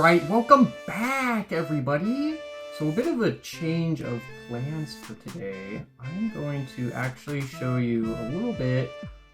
Alright, welcome back everybody! So a bit of a change of plans for today. I'm going to actually show you a little bit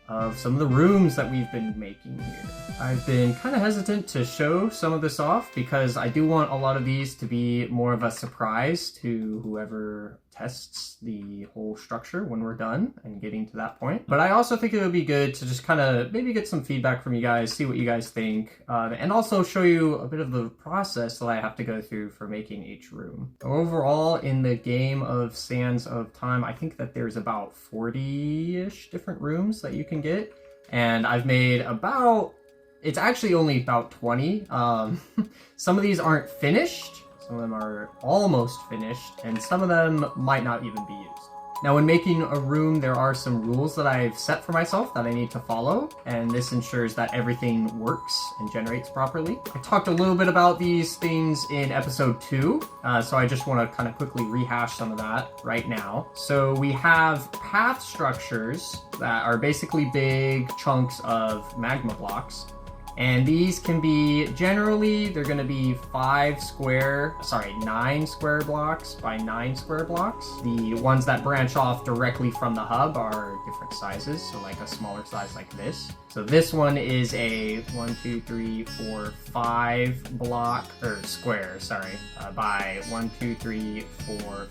of some of the rooms that we've been making here. I've been kind of hesitant to show some of this off because I do want a lot of these to be more of a surprise to whoever tests the whole structure when we're done and getting to that point. But I also think it would be good to just kind of maybe get some feedback from you guys, see what you guys think, and also show you a bit of the process that I have to go through for making each room. Overall, in the game of Sands of Time, I think that there's about 40-ish different rooms that you can get, and I've made about, it's actually only about 20. Some of these aren't finished. Some of them are almost finished, and some of them might not even be used. Now, when making a room, there are some rules that I've set for myself that I need to follow, and this ensures that everything works and generates properly. I talked a little bit about these things in episode 2, so I just want to kind of quickly rehash some of that right now. So we have path structures that are basically big chunks of magma blocks. And these can be, generally, they're going to be 9 square blocks by 9 square blocks. The ones that branch off directly from the hub are different sizes, so like a smaller size like this. So this one is a 5 block, or square,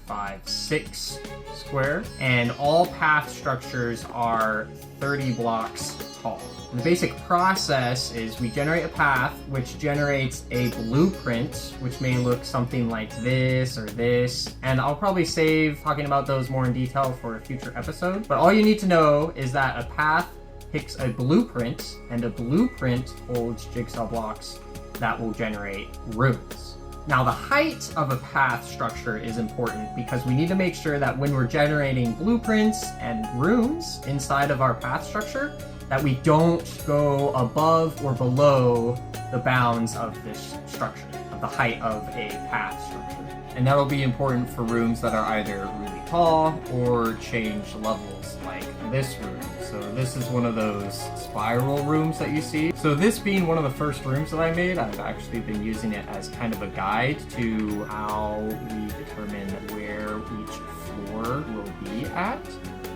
by 6 square. And all path structures are 30 blocks tall. The basic process is we generate a path, which generates a blueprint, which may look something like this or this. And I'll probably save talking about those more in detail for a future episode. But all you need to know is that a path picks a blueprint, and a blueprint holds jigsaw blocks that will generate rooms. Now, the height of a path structure is important because we need to make sure that when we're generating blueprints and rooms inside of our path structure, that we don't go above or below the bounds of this structure, of the height of a path structure. And that'll be important for rooms that are either really tall or change levels, like this room. So this is one of those spiral rooms that you see. So this being one of the first rooms that I made, I've actually been using it as kind of a guide to how we determine where each floor will be at.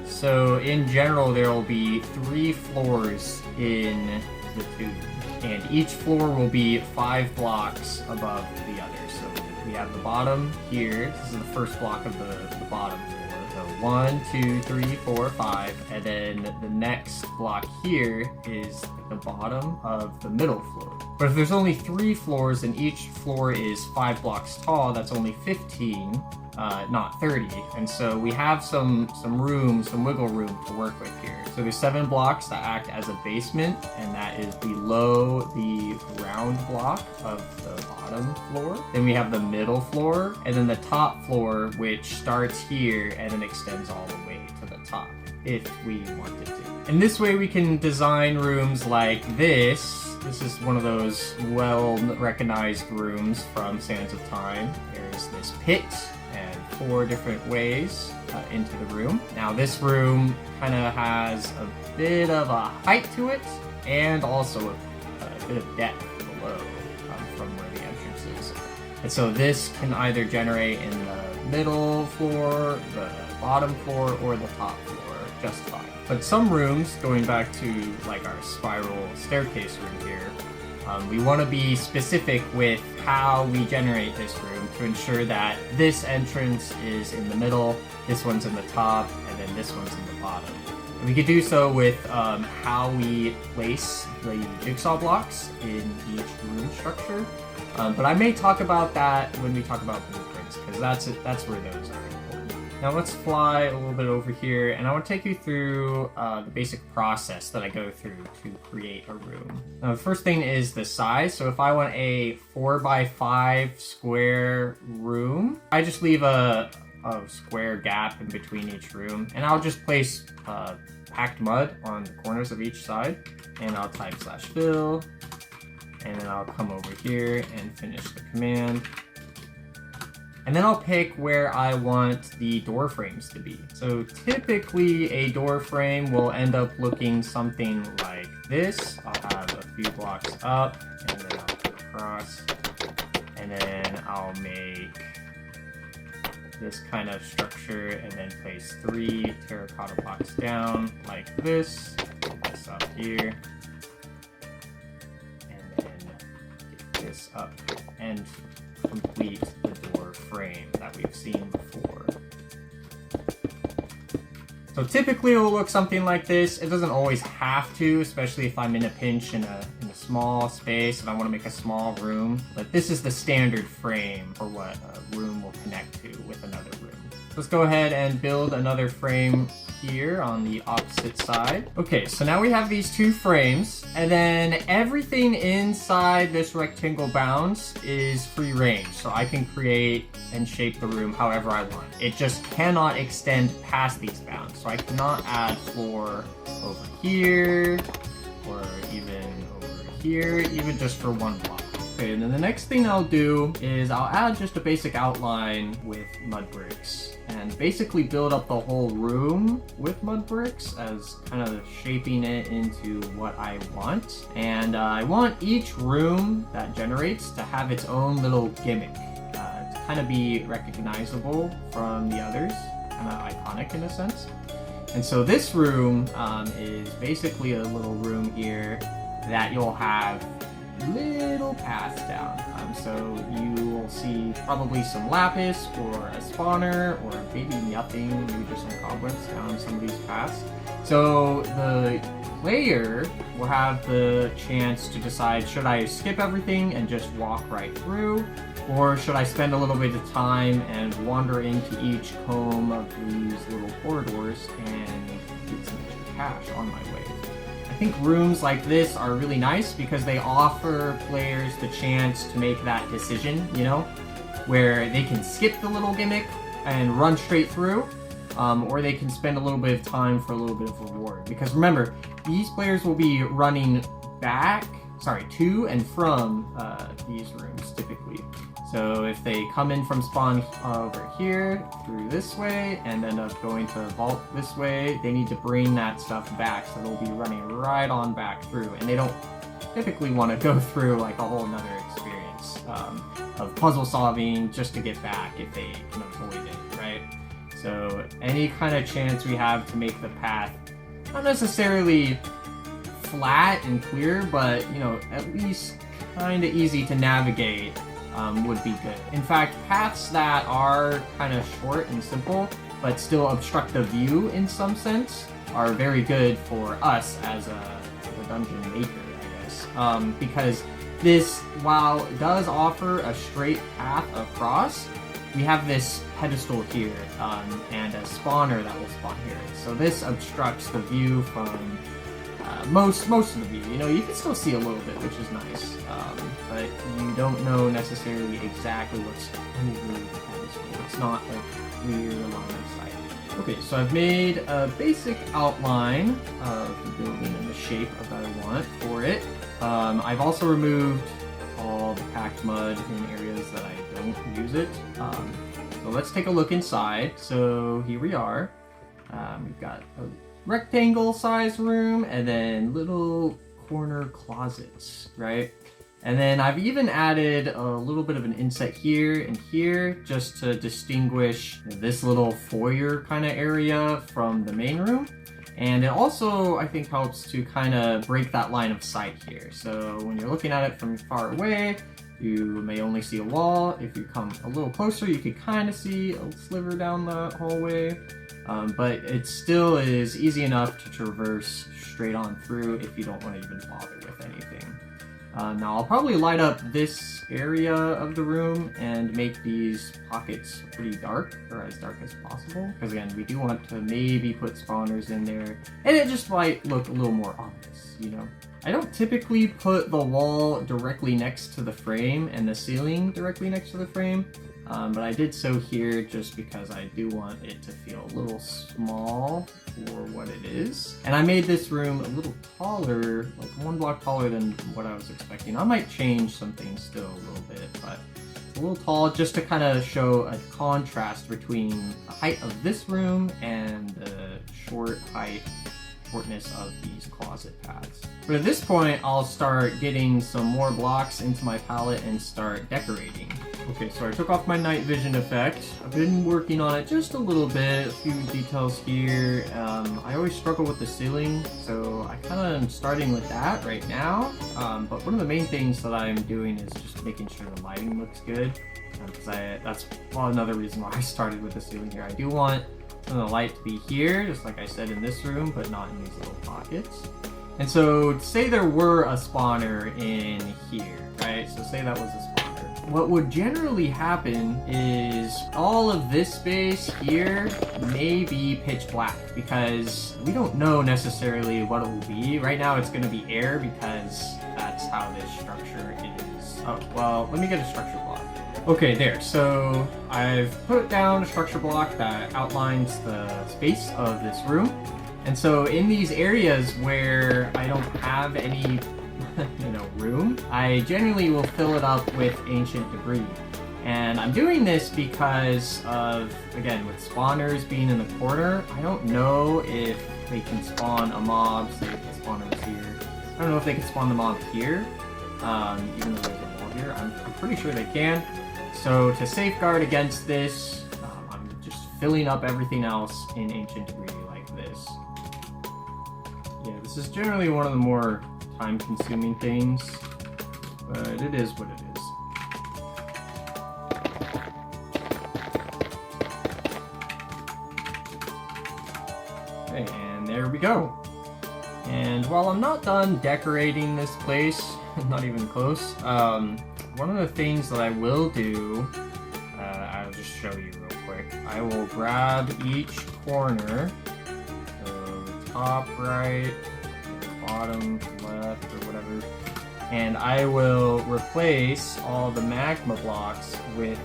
So in general, there will be 3 floors in the tube, and each floor will be 5 blocks above the other. So we have the bottom here. This is the first block of the bottom floor. So 1, 2, 3, 4, 5, and then the next block here is the bottom of the middle floor. But if there's only 3 floors and each floor is 5 blocks tall, that's only 15. Not 30, and so we have some room, some wiggle room to work with here. So there's 7 blocks that act as a basement, and that is below the round block of the bottom floor. Then we have the middle floor, and then the top floor, which starts here and then extends all the way to the top, if we wanted to. And this way we can design rooms like this. This is one of those well-recognized rooms from Sands of Time. There's this pit and 4 different ways into the room. Now this room kind of has a bit of a height to it, and also a bit of depth below from where the entrance is. And so this can either generate in the middle floor, the bottom floor, or the top floor just fine. But some rooms, going back to like our spiral staircase room here, we want to be specific with how we generate this room to ensure that this entrance is in the middle, this one's in the top, and then this one's in the bottom. And we could do so with how we place the jigsaw blocks in each room structure. But I may talk about that when we talk about blueprints, because that's where those are. Now let's fly a little bit over here, and I want to take you through the basic process that I go through to create a room. Now the first thing is the size. So if I want a 4x5 square room, I just leave a square gap in between each room, and I'll just place packed mud on the corners of each side, and I'll type /fill, and then I'll come over here and finish the command. And then I'll pick where I want the door frames to be. So typically a door frame will end up looking something like this. I'll have a few blocks up, and then I'll go across, And then I'll make this kind of structure and then place 3 terracotta blocks down like this. Put this up here. And then get this up and complete the door frame that we've seen before. So typically it will look something like this. It doesn't always have to, especially if I'm in a pinch in a small space, if I want to make a small room. But this is the standard frame for what a room will connect to with another room. Let's go ahead and build another frame here on the opposite side. Okay, so now we have these 2 frames, and then everything inside this rectangle bounds is free range, so I can create and shape the room however I want. It just cannot extend past these bounds, so I cannot add floor over here, or even over here, even just for 1 block. Okay, and then the next thing I'll do is I'll add just a basic outline with mud bricks and basically build up the whole room with mud bricks as kind of shaping it into what I want. And I want each room that generates to have its own little gimmick, to kind of be recognizable from the others, kind of iconic in a sense. And so this room is basically a little room here that you'll have little paths down. So you will see probably some lapis or a spawner or maybe nothing, maybe just some cobwebs down some of these paths. So the player will have the chance to decide, should I skip everything and just walk right through? Or should I spend a little bit of time and wander into each comb of these little corridors and get some extra cash on my way? I think rooms like this are really nice because they offer players the chance to make that decision, you know, where they can skip the little gimmick and run straight through, or they can spend a little bit of time for a little bit of reward. Because remember, these players will be running to and from these rooms typically. So if they come in from spawn over here, through this way, and end up going to vault this way, they need to bring that stuff back, so they'll be running right on back through, and they don't typically want to go through like a whole nother experience of puzzle solving just to get back if they can avoid it, right? So any kind of chance we have to make the path not necessarily flat and clear, but you know, at least kind of easy to navigate would be good. In fact, paths that are kind of short and simple but still obstruct the view in some sense are very good for us as a dungeon maker, I guess. Because this, while it does offer a straight path across, we have this pedestal here and a spawner that will spawn here. So this obstructs the view from most of the view. You know, you can still see a little bit, which is nice, but you don't know necessarily exactly what's over the pedestal. It's not a clear line of sight. Okay, so I've made a basic outline of the building and the shape that I want for it. I've also removed all the packed mud in areas that I don't use it. So let's take a look inside. So here we are. We've got a rectangle size room and then little corner closets, right? And then I've even added a little bit of an inset here and here just to distinguish this little foyer kind of area from the main room. And it also, I think, helps to kind of break that line of sight here. So when you're looking at it from far away, you may only see a wall. If you come a little closer, you could kind of see a sliver down the hallway. But it still is easy enough to traverse straight on through if you don't want to even bother with anything. Now I'll probably light up this area of the room and make these pockets pretty dark, or as dark as possible, because again, we do want to maybe put spawners in there, and it just might look a little more ominous, you know? I don't typically put the wall directly next to the frame and the ceiling directly next to the frame, but I did so here just because I do want it to feel a little small for what it is. And I made this room a little taller, like 1 block taller than what I was expecting. I might change some things still a little bit, but it's a little tall just to kind of show a contrast between the height of this room and the short height shortness of these closet paths. But at this point, I'll start getting some more blocks into my palette and start decorating. Okay, so I took off my night vision effect. I've been working on it just a little bit, a few details here. I always struggle with the ceiling, so I kind of am starting with that right now. But one of the main things that I'm doing is just making sure the lighting looks good. Because that's another reason why I started with the ceiling here. I do want some of the light to be here, just like I said in this room, but not in these little pockets. And so, say there were a spawner in here, right? So say that was a spawner. What would generally happen is all of this space here may be pitch black because we don't know necessarily what it will be. Right now it's going to be air because that's how this structure is. Oh, well, let me get a structure block. Okay, there. So I've put down a structure block that outlines the space of this room. And so in these areas where I don't have any room, I generally will fill it up with ancient debris. And I'm doing this because of, again, with spawners being in the corner, I don't know if they can spawn a mob, say if the spawner's here. I don't know if they can spawn the mob here, even though there's a wall here. I'm pretty sure they can. So to safeguard against this, I'm just filling up everything else in ancient debris like this. Yeah, this is generally one of the more time-consuming things, but it is what it is. Okay, and there we go. And while I'm not done decorating this place, not even close, one of the things that I will do, I'll just show you real quick. I will grab each corner, so the top right, bottom left, or whatever, and I will replace all the magma blocks with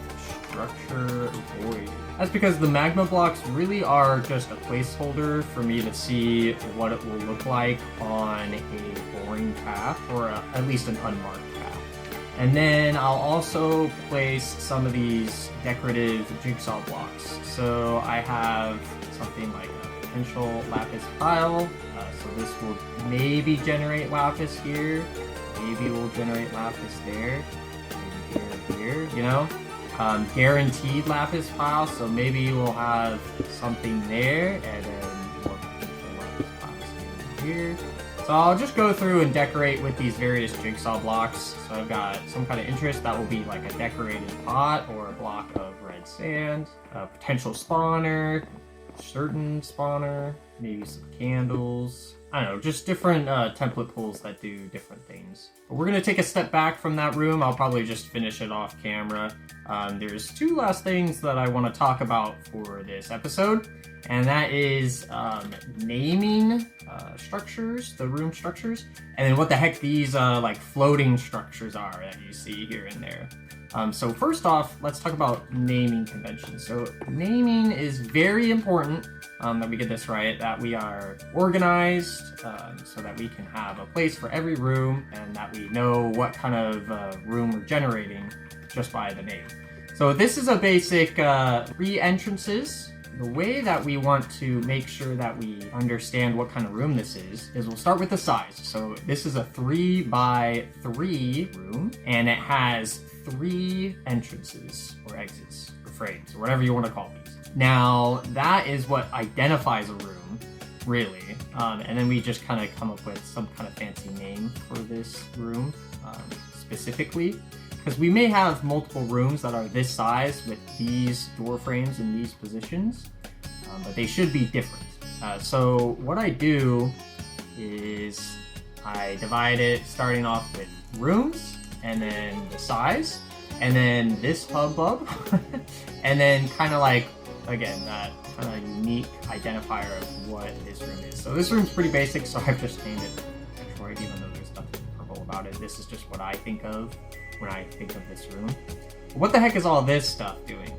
structure void. That's because the magma blocks really are just a placeholder for me to see what it will look like on a boring path, or at least an unmarked path. And then I'll also place some of these decorative jigsaw blocks. So I have something like a potential lapis pile. So this will maybe generate lapis here. Maybe we'll generate lapis there. Maybe here, you know? Guaranteed lapis pile, so maybe we'll have something there, and then more potential lapis piles here. So I'll just go through and decorate with these various jigsaw blocks. So I've got some kind of interest that will be like a decorated pot or a block of red sand, a potential spawner, certain spawner, maybe some candles. I don't know, just different template pools that do different things. But we're gonna take a step back from that room. I'll probably just finish it off camera. There's two last things that I want to talk about for this episode, and that is naming structures, the room structures, and then what the heck these like floating structures are that you see here and there. So first off, let's talk about naming conventions. So naming is very important that we get this right, that we are organized so that we can have a place for every room and that we know what kind of room we're generating just by the name. So this is a basic 3 entrances. The way that we want to make sure that we understand what kind of room this is we'll start with the size. So this is a 3 by 3 room, and it has 3 entrances or exits or frames or whatever you want to call these. Now that is what identifies a room, really, and then we just kind of come up with some kind of fancy name for this room specifically, because we may have multiple rooms that are this size with these door frames in these positions, but they should be different. So what I do is I divide it starting off with rooms, and then the size, and then this hubbub, and then kind of like, again, that kind of unique identifier of what this room is. So this room's pretty basic, so I've just named it Detroit, even though there's nothing purple about it. This is just what I think of when I think of this room. But what the heck is all this stuff doing?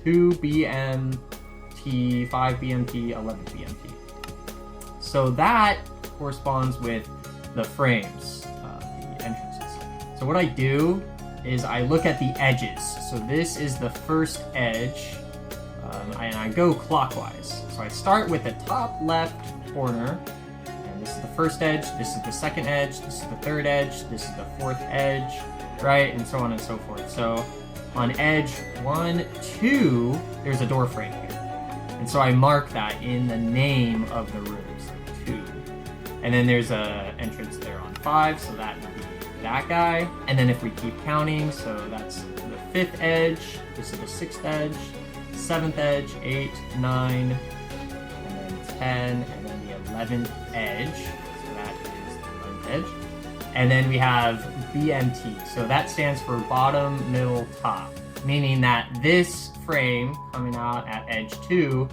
2 BMT, 5 BMT, 11 BMT. So that corresponds with the frames, the entrances. So what I do is I look at the edges. So this is the first edge, and I go clockwise. So I start with the top left corner, this is the first edge, this is the second edge, this is the third edge, this is the fourth edge, right? And so on and so forth. So on edge 1, 2, there's a door frame here. And so I mark that in the name of the room, so 2. And then there's a entrance there on 5, so that would be that guy. And then if we keep counting, so that's the 5th edge, this is the 6th edge, 7th edge, 8, 9, and then 10, and then the 11th edge. So that is the 11th edge. And then we have BMT. So that stands for bottom, middle, top, meaning that this frame coming out at edge 2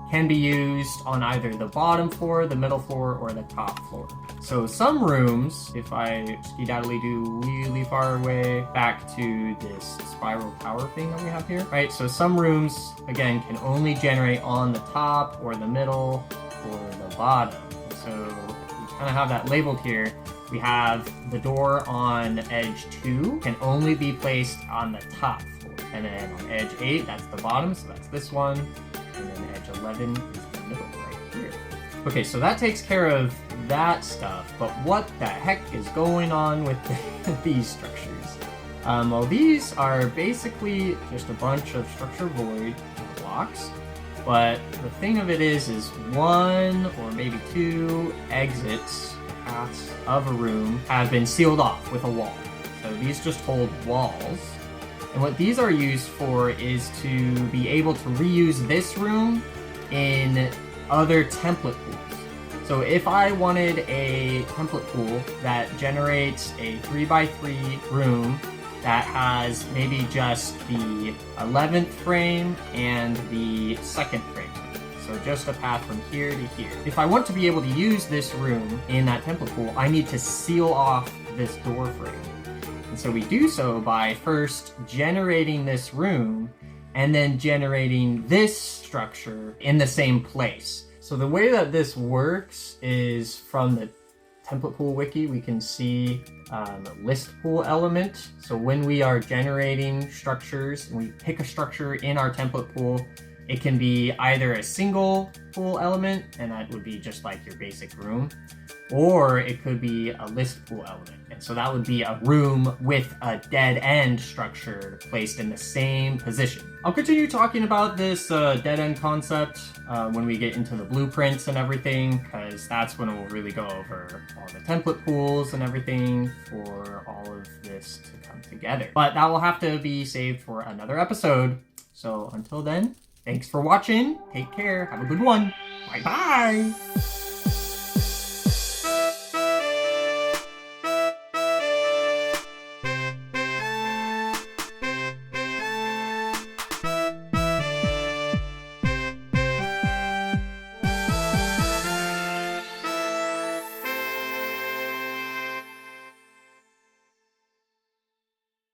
can be used on either the bottom floor, the middle floor, or the top floor. So some rooms, if I skedaddly do really far away back to this spiral tower thing that we have here, right? So some rooms, again, can only generate on the top or the middle or the bottom. So we kind of have that labeled here. We have the door on edge 2 can only be placed on the top floor. And then on edge 8, that's the bottom, so that's this one. And then edge 11 is the middle right here. Okay, so that takes care of that stuff, but what the heck is going on with these structures? Well, these are basically just a bunch of structure void blocks, but the thing of it is 1 or maybe 2 exits, paths of a room have been sealed off with a wall. So these just hold walls. And what these are used for is to be able to reuse this room in other template pools. So if I wanted a template pool that generates a 3x3 room that has maybe just the 11th frame and the 2nd frame, so just a path from here to here. If I want to be able to use this room in that template pool, I need to seal off this door frame. And so we do so by first generating this room and then generating this structure in the same place. So the way that this works is from the template pool wiki, we can see list pool element. So when we are generating structures and we pick a structure in our template pool, it can be either a single pool element, and that would be just like your basic room, or it could be a list pool element. And so that would be a room with a dead end structure placed in the same position. I'll continue talking about this dead end concept when we get into the blueprints and everything, because that's when we'll really go over all the template pools and everything for all of this to come together. But that will have to be saved for another episode. So until then, thanks for watching. Take care. Have a good one. Bye-bye.